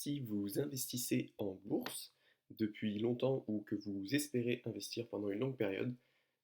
Si vous investissez en bourse depuis longtemps ou que vous espérez investir pendant une longue période,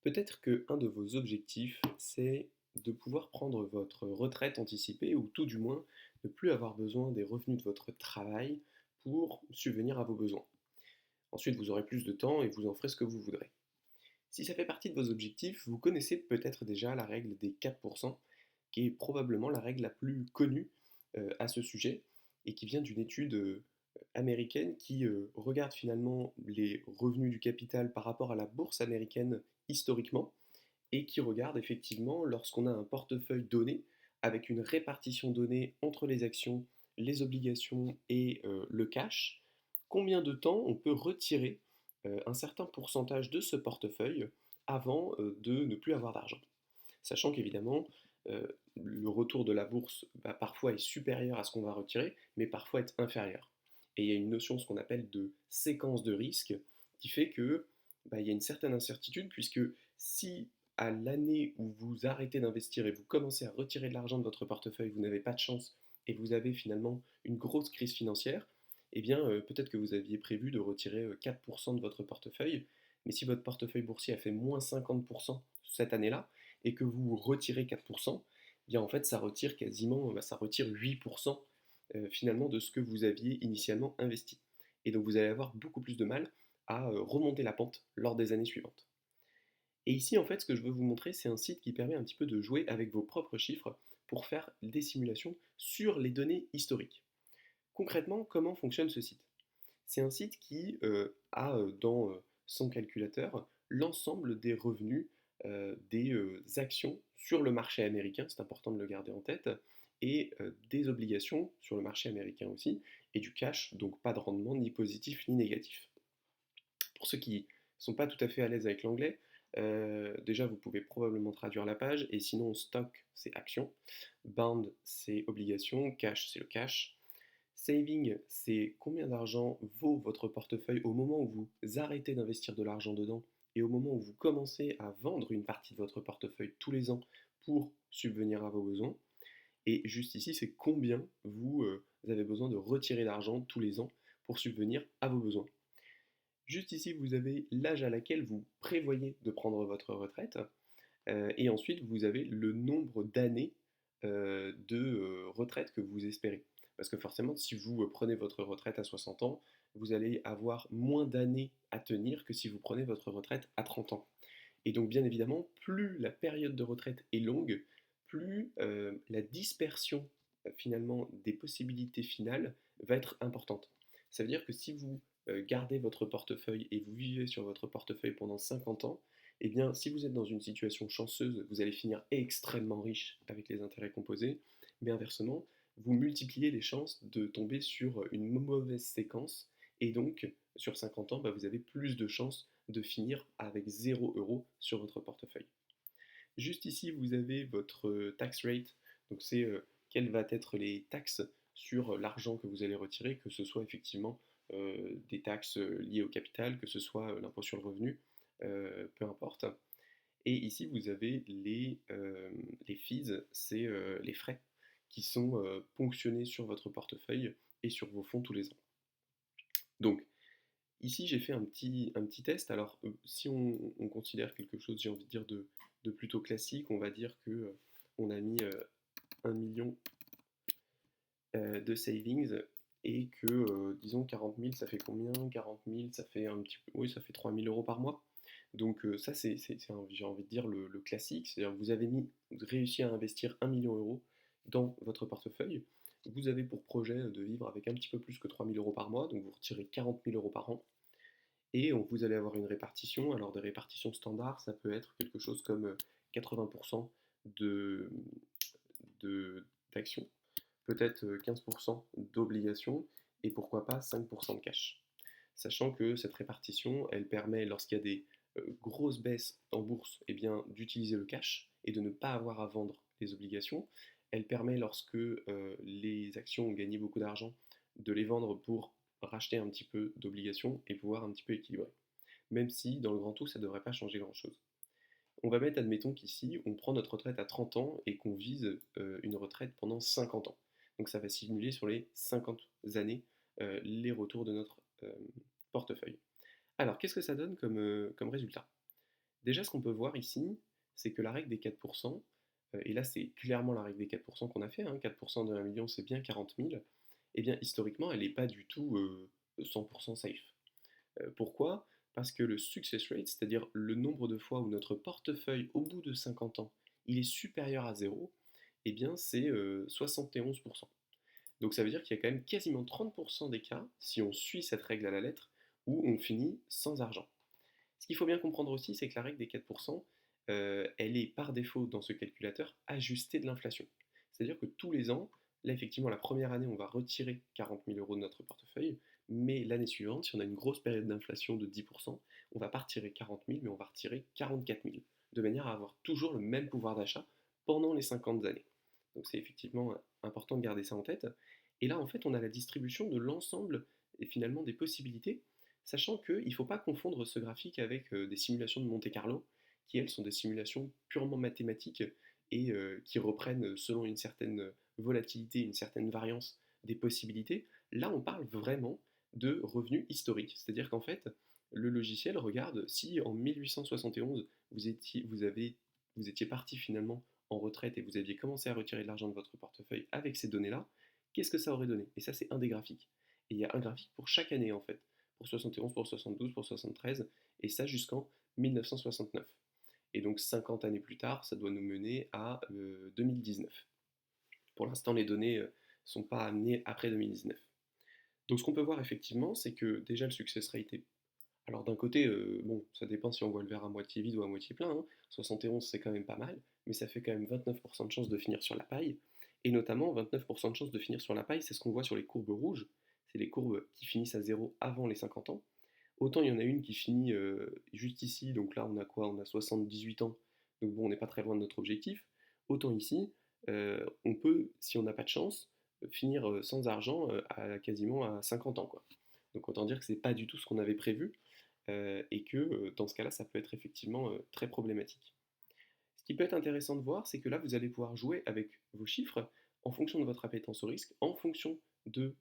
peut-être qu'un de vos objectifs, c'est de pouvoir prendre votre retraite anticipée ou tout du moins ne plus avoir besoin des revenus de votre travail pour subvenir à vos besoins. Ensuite, vous aurez plus de temps et vous en ferez ce que vous voudrez. Si ça fait partie de vos objectifs, vous connaissez peut-être déjà la règle des 4%, qui est probablement la règle la plus connue à ce sujet, et qui vient d'une étude américaine qui regarde finalement les revenus du capital par rapport à la bourse américaine historiquement, et qui regarde effectivement lorsqu'on a un portefeuille donné, avec une répartition donnée entre les actions, les obligations et le cash, combien de temps on peut retirer un certain pourcentage de ce portefeuille avant de ne plus avoir d'argent. Sachant qu'évidemment, le retour de la bourse parfois est supérieur à ce qu'on va retirer, mais parfois est inférieur. Et il y a une notion, ce qu'on appelle de séquence de risque, qui fait que il y a une certaine incertitude, puisque si à l'année où vous arrêtez d'investir et vous commencez à retirer de l'argent de votre portefeuille, vous n'avez pas de chance et vous avez finalement une grosse crise financière, eh bien peut-être que vous aviez prévu de retirer 4% de votre portefeuille, mais si votre portefeuille boursier a fait moins 50% cette année-là, et que vous retirez 4%, eh bien en fait ça retire quasiment, ça retire 8% finalement de ce que vous aviez initialement investi. Et donc vous allez avoir beaucoup plus de mal à remonter la pente lors des années suivantes. Et ici en fait ce que je veux vous montrer, c'est un site qui permet un petit peu de jouer avec vos propres chiffres pour faire des simulations sur les données historiques. Concrètement, comment fonctionne ce site? C'est un site qui a dans son calculateur l'ensemble des revenus des actions sur le marché américain, c'est important de le garder en tête, et des obligations sur le marché américain aussi, et du cash, donc pas de rendement ni positif ni négatif. Pour ceux qui ne sont pas tout à fait à l'aise avec l'anglais, déjà vous pouvez probablement traduire la page, et sinon stock c'est action, bond c'est obligation, cash c'est le cash, saving, c'est combien d'argent vaut votre portefeuille au moment où vous arrêtez d'investir de l'argent dedans et au moment où vous commencez à vendre une partie de votre portefeuille tous les ans pour subvenir à vos besoins. Et juste ici, c'est combien vous avez besoin de retirer d'argent tous les ans pour subvenir à vos besoins. Juste ici, vous avez l'âge à laquelle vous prévoyez de prendre votre retraite. Et ensuite, vous avez le nombre d'années de retraite que vous espérez. Parce que forcément, si vous prenez votre retraite à 60 ans, vous allez avoir moins d'années à tenir que si vous prenez votre retraite à 30 ans. Et donc, bien évidemment, plus la période de retraite est longue, plus la dispersion finalement des possibilités finales va être importante. Ça veut dire que si vous gardez votre portefeuille et vous vivez sur votre portefeuille pendant 50 ans, eh bien, si vous êtes dans une situation chanceuse, vous allez finir extrêmement riche avec les intérêts composés, mais inversement, vous multipliez les chances de tomber sur une mauvaise séquence, et donc, sur 50 ans, vous avez plus de chances de finir avec 0 € sur votre portefeuille. Juste ici, vous avez votre tax rate, donc c'est quelles vont être les taxes sur l'argent que vous allez retirer, que ce soit effectivement des taxes liées au capital, que ce soit l'impôt sur le revenu, peu importe. Et ici, vous avez les fees, c'est les frais qui sont ponctionnés sur votre portefeuille et sur vos fonds tous les ans. Donc, ici, j'ai fait un petit test. Alors, si on considère quelque chose, j'ai envie de dire, de plutôt classique, on va dire que on a mis 1 million de savings et que, disons, 40 000, ça fait combien? 40 000, ça fait un petit peu, oui, ça fait 3 000 € par mois. Donc, ça, j'ai envie de dire, le classique. C'est-à-dire que vous réussi à investir 1 million d'euros dans votre portefeuille. Vous avez pour projet de vivre avec un petit peu plus que 3 000 € par mois, donc vous retirez 40 000 € par an. Et vous allez avoir une répartition. Alors, des répartitions standards, ça peut être quelque chose comme 80% de, d'actions, peut-être 15% d'obligations, et pourquoi pas 5% de cash. Sachant que cette répartition, elle permet, lorsqu'il y a des grosses baisses en bourse, eh bien, d'utiliser le cash et de ne pas avoir à vendre les obligations. Elle permet, lorsque les actions ont gagné beaucoup d'argent, de les vendre pour racheter un petit peu d'obligations et pouvoir un petit peu équilibrer. Même si, dans le grand tout, ça ne devrait pas changer grand-chose. On va mettre, admettons qu'ici, on prend notre retraite à 30 ans et qu'on vise une retraite pendant 50 ans. Donc ça va simuler sur les 50 années les retours de notre portefeuille. Alors, qu'est-ce que ça donne comme résultat? Déjà, ce qu'on peut voir ici, c'est que la règle des 4%, et là c'est clairement la règle des 4% qu'on a fait, hein, 4% de 1 million c'est bien 40 000, et bien historiquement elle n'est pas du tout 100% safe. Pourquoi? Parce que le success rate, c'est-à-dire le nombre de fois où notre portefeuille au bout de 50 ans, il est supérieur à zéro, eh bien c'est 71%. Donc ça veut dire qu'il y a quand même quasiment 30% des cas, si on suit cette règle à la lettre, où on finit sans argent. Ce qu'il faut bien comprendre aussi, c'est que la règle des 4%, elle est par défaut dans ce calculateur ajustée de l'inflation. C'est-à-dire que tous les ans, là effectivement la première année on va retirer 40 000 euros de notre portefeuille, mais l'année suivante, si on a une grosse période d'inflation de 10%, on va pas retirer 40 000, mais on va retirer 44 000, de manière à avoir toujours le même pouvoir d'achat pendant les 50 années. Donc c'est effectivement important de garder ça en tête. Et là en fait on a la distribution de l'ensemble et finalement des possibilités, sachant qu'il ne faut pas confondre ce graphique avec des simulations de Monte-Carlo, qui elles sont des simulations purement mathématiques et qui reprennent selon une certaine volatilité, une certaine variance des possibilités. Là, on parle vraiment de revenus historiques, c'est-à-dire qu'en fait, le logiciel regarde si en 1871 vous étiez parti finalement en retraite et vous aviez commencé à retirer de l'argent de votre portefeuille avec ces données-là, qu'est-ce que ça aurait donné? Et ça, c'est un des graphiques. Et il y a un graphique pour chaque année en fait, pour 71, pour 72, pour 73, et ça jusqu'en 1969. Et donc 50 années plus tard, ça doit nous mener à 2019. Pour l'instant, les données ne sont pas amenées après 2019. Donc ce qu'on peut voir effectivement, c'est que déjà le success rate est... Alors d'un côté, bon, ça dépend si on voit le verre à moitié vide ou à moitié plein, hein. 71 c'est quand même pas mal, mais ça fait quand même 29% de chances de finir sur la paille, et notamment 29% de chances de finir sur la paille, c'est ce qu'on voit sur les courbes rouges, c'est les courbes qui finissent à zéro avant les 50 ans. Autant il y en a une qui finit juste ici, donc là on a quoi? On a 78 ans, donc bon, on n'est pas très loin de notre objectif. Autant ici, on peut, si on n'a pas de chance, finir sans argent à quasiment à 50 ans, quoi. Donc autant dire que c'est pas du tout ce qu'on avait prévu, et que dans ce cas-là, ça peut être effectivement très problématique. Ce qui peut être intéressant de voir, c'est que là, vous allez pouvoir jouer avec vos chiffres en fonction de votre appétence au risque, en fonction du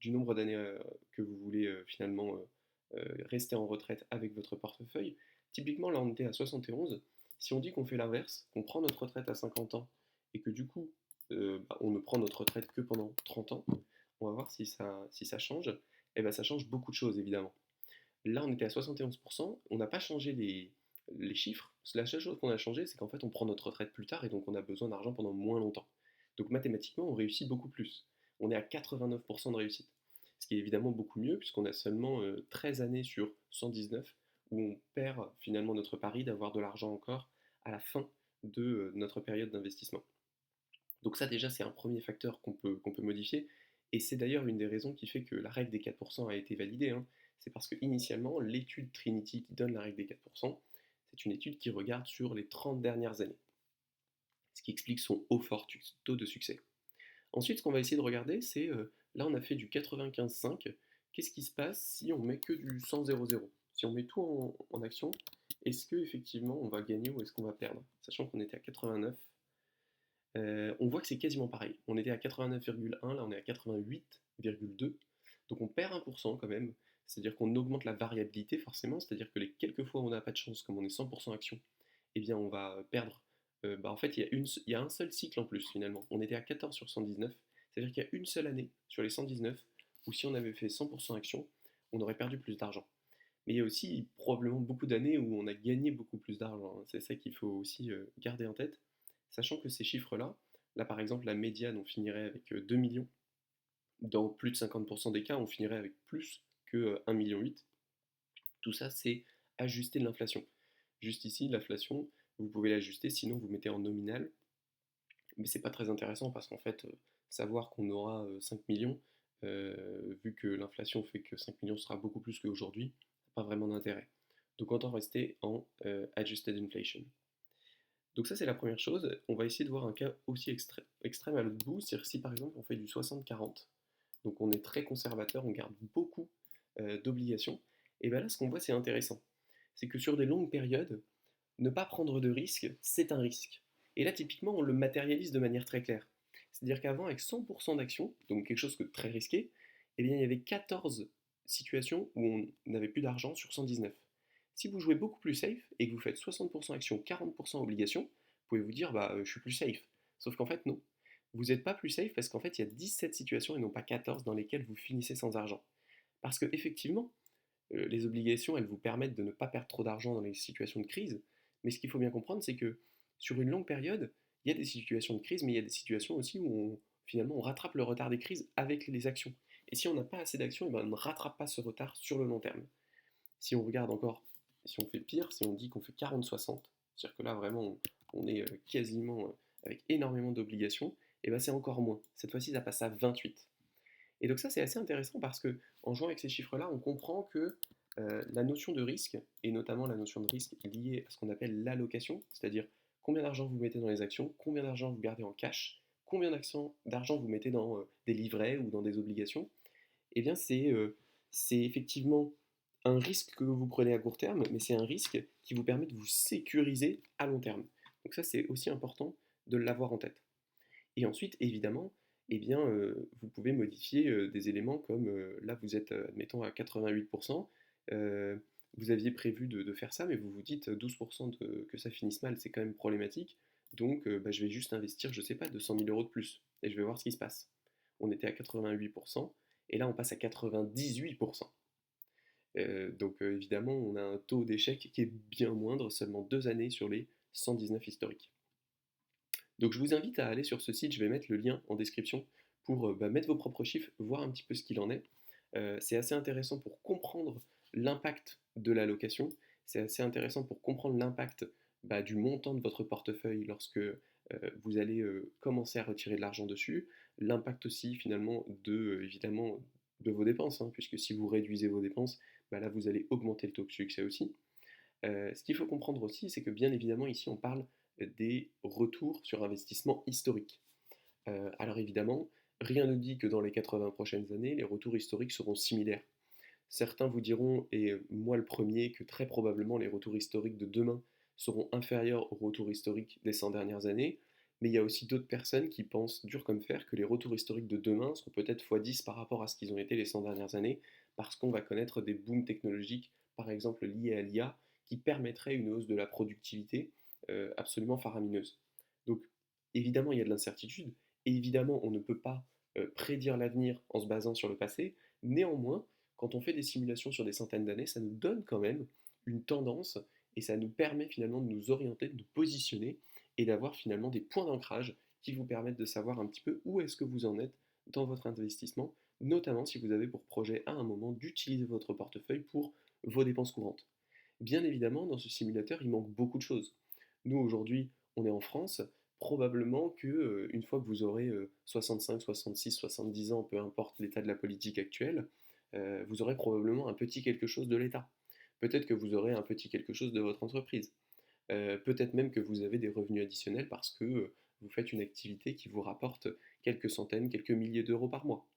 nombre d'années que vous voulez finalement rester en retraite avec votre portefeuille. Typiquement, là, on était à 71. Si on dit qu'on fait l'inverse, qu'on prend notre retraite à 50 ans et que du coup, on ne prend notre retraite que pendant 30 ans, on va voir si ça change. Et bien, ça change beaucoup de choses, évidemment. Là, on était à 71%, on n'a pas changé les chiffres. La seule chose qu'on a changé, c'est qu'en fait, on prend notre retraite plus tard et donc on a besoin d'argent pendant moins longtemps. Donc mathématiquement, on réussit beaucoup plus. On est à 89% de réussite. Ce qui est évidemment beaucoup mieux, puisqu'on a seulement 13 années sur 119 où on perd finalement notre pari d'avoir de l'argent encore à la fin de notre période d'investissement. Donc ça déjà c'est un premier facteur qu'on peut modifier, et c'est d'ailleurs une des raisons qui fait que la règle des 4% a été validée, hein. C'est parce que initialement l'étude Trinity qui donne la règle des 4%, c'est une étude qui regarde sur les 30 dernières années, ce qui explique son haut fort taux de succès. Ensuite ce qu'on va essayer de regarder c'est, là on a fait du 95,5, qu'est-ce qui se passe si on met que du 100,00? Si on met tout en action, est-ce que effectivement on va gagner ou est-ce qu'on va perdre? Sachant qu'on était à 89. On voit que c'est quasiment pareil. On était à 89,1, là on est à 88,2. Donc on perd 1% quand même. C'est-à-dire qu'on augmente la variabilité forcément, c'est-à-dire que les quelques fois où on n'a pas de chance, comme on est 100% action, eh bien on va perdre. En fait, il y a un seul cycle en plus finalement. On était à 14 sur 119, c'est-à-dire qu'il y a une seule année sur les 119 où si on avait fait 100% action, on aurait perdu plus d'argent. Mais il y a aussi probablement beaucoup d'années où on a gagné beaucoup plus d'argent, hein. C'est ça qu'il faut aussi garder en tête. Sachant que ces chiffres-là, là par exemple la médiane on finirait avec 2 millions, dans plus de 50% des cas on finirait avec plus que 1,8 million. Tout ça c'est ajusté de l'inflation. Juste ici l'inflation, vous pouvez l'ajuster, sinon vous mettez en nominal, mais c'est pas très intéressant parce qu'en fait savoir qu'on aura 5 millions, vu que l'inflation fait que 5 millions sera beaucoup plus qu'aujourd'hui, pas vraiment d'intérêt. Donc autant rester en adjusted inflation. Donc ça c'est la première chose. On va essayer de voir un cas aussi extrême à l'autre bout, c'est-à-dire si par exemple on fait du 60-40, donc on est très conservateur, on garde beaucoup d'obligations, et bien là ce qu'on voit c'est intéressant. C'est que sur des longues périodes, ne pas prendre de risque, c'est un risque. Et là typiquement on le matérialise de manière très claire. C'est-à-dire qu'avant avec 100% d'action, donc quelque chose de très risqué, eh bien, il y avait 14 situations où on n'avait plus d'argent sur 119. Si vous jouez beaucoup plus safe et que vous faites 60% action, 40% obligation, vous pouvez vous dire, bah, je suis plus safe. Sauf qu'en fait, non. Vous n'êtes pas plus safe parce qu'en fait, il y a 17 situations et non pas 14 dans lesquelles vous finissez sans argent. Parce que effectivement, les obligations, elles vous permettent de ne pas perdre trop d'argent dans les situations de crise. Mais ce qu'il faut bien comprendre, c'est que sur une longue période, il y a des situations de crise, mais il y a des situations aussi où finalement on rattrape le retard des crises avec les actions. Et si on n'a pas assez d'actions, eh ben, on ne rattrape pas ce retard sur le long terme. Si on regarde encore, si on fait pire, si on dit qu'on fait 40-60, c'est-à-dire que là vraiment on est quasiment avec énormément d'obligations, et ben c'est encore moins. Cette fois-ci, ça passe à 28. Et donc ça, c'est assez intéressant parce que en jouant avec ces chiffres-là, on comprend que la notion de risque, et notamment la notion de risque liée à ce qu'on appelle l'allocation, c'est-à-dire combien d'argent vous mettez dans les actions, combien d'argent vous gardez en cash, combien d'argent vous mettez dans des livrets ou dans des obligations, eh bien c'est effectivement un risque que vous prenez à court terme, mais c'est un risque qui vous permet de vous sécuriser à long terme. Donc ça, c'est aussi important de l'avoir en tête. Et ensuite, évidemment, eh bien, vous pouvez modifier des éléments comme là, vous êtes, admettons, à 88%. euh, Vous aviez prévu de faire ça, mais vous vous dites 12% que ça finisse mal, c'est quand même problématique. Donc, bah, je vais juste investir, je sais pas, 200 000 euros de plus et je vais voir ce qui se passe. On était à 88% et là, on passe à 98%. Donc, évidemment, on a un taux d'échec qui est bien moindre, seulement 2 années sur les 119 historiques. Donc je vous invite à aller sur ce site, je vais mettre le lien en description pour bah, mettre vos propres chiffres, voir un petit peu ce qu'il en est. C'est assez intéressant pour comprendre l'impact de l'allocation, c'est assez intéressant pour comprendre l'impact bah, du montant de votre portefeuille lorsque vous allez commencer à retirer de l'argent dessus, l'impact aussi finalement de, évidemment, de vos dépenses, hein, puisque si vous réduisez vos dépenses, bah, là vous allez augmenter le taux de succès aussi. Ce qu'il faut comprendre aussi, c'est que bien évidemment, ici, on parle des retours sur investissement historiques. Alors évidemment, rien ne dit que dans les 80 prochaines années, les retours historiques seront similaires. Certains vous diront, et moi le premier, que très probablement les retours historiques de demain seront inférieurs aux retours historiques des 100 dernières années, mais il y a aussi d'autres personnes qui pensent dur comme fer que les retours historiques de demain seront peut-être x10 par rapport à ce qu'ils ont été les 100 dernières années, parce qu'on va connaître des booms technologiques, par exemple liés à l'IA, qui permettraient une hausse de la productivité absolument faramineuse. Donc évidemment, il y a de l'incertitude, et évidemment, on ne peut pas prédire l'avenir en se basant sur le passé, néanmoins, quand on fait des simulations sur des centaines d'années, ça nous donne quand même une tendance et ça nous permet finalement de nous orienter, de nous positionner et d'avoir finalement des points d'ancrage qui vous permettent de savoir un petit peu où est-ce que vous en êtes dans votre investissement, notamment si vous avez pour projet à un moment d'utiliser votre portefeuille pour vos dépenses courantes. Bien évidemment, dans ce simulateur, il manque beaucoup de choses. Nous, aujourd'hui, on est en France, probablement que une fois que vous aurez 65, 66, 70 ans, peu importe l'état de la politique actuelle, vous aurez probablement un petit quelque chose de l'État. Peut-être que vous aurez un petit quelque chose de votre entreprise. Peut-être même que vous avez des revenus additionnels parce que vous faites une activité qui vous rapporte quelques centaines, quelques milliers d'euros par mois.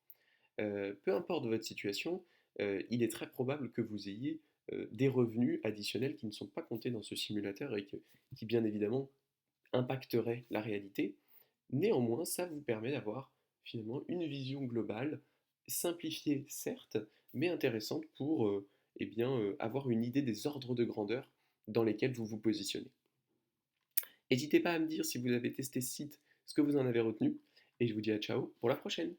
Peu importe votre situation, il est très probable que vous ayez des revenus additionnels qui ne sont pas comptés dans ce simulateur et qui bien évidemment impacteraient la réalité. Néanmoins, ça vous permet d'avoir finalement une vision globale, simplifiée certes, mais intéressante pour eh bien, avoir une idée des ordres de grandeur dans lesquels vous vous positionnez. N'hésitez pas à me dire si vous avez testé ce site, ce que vous en avez retenu, et je vous dis à ciao pour la prochaine.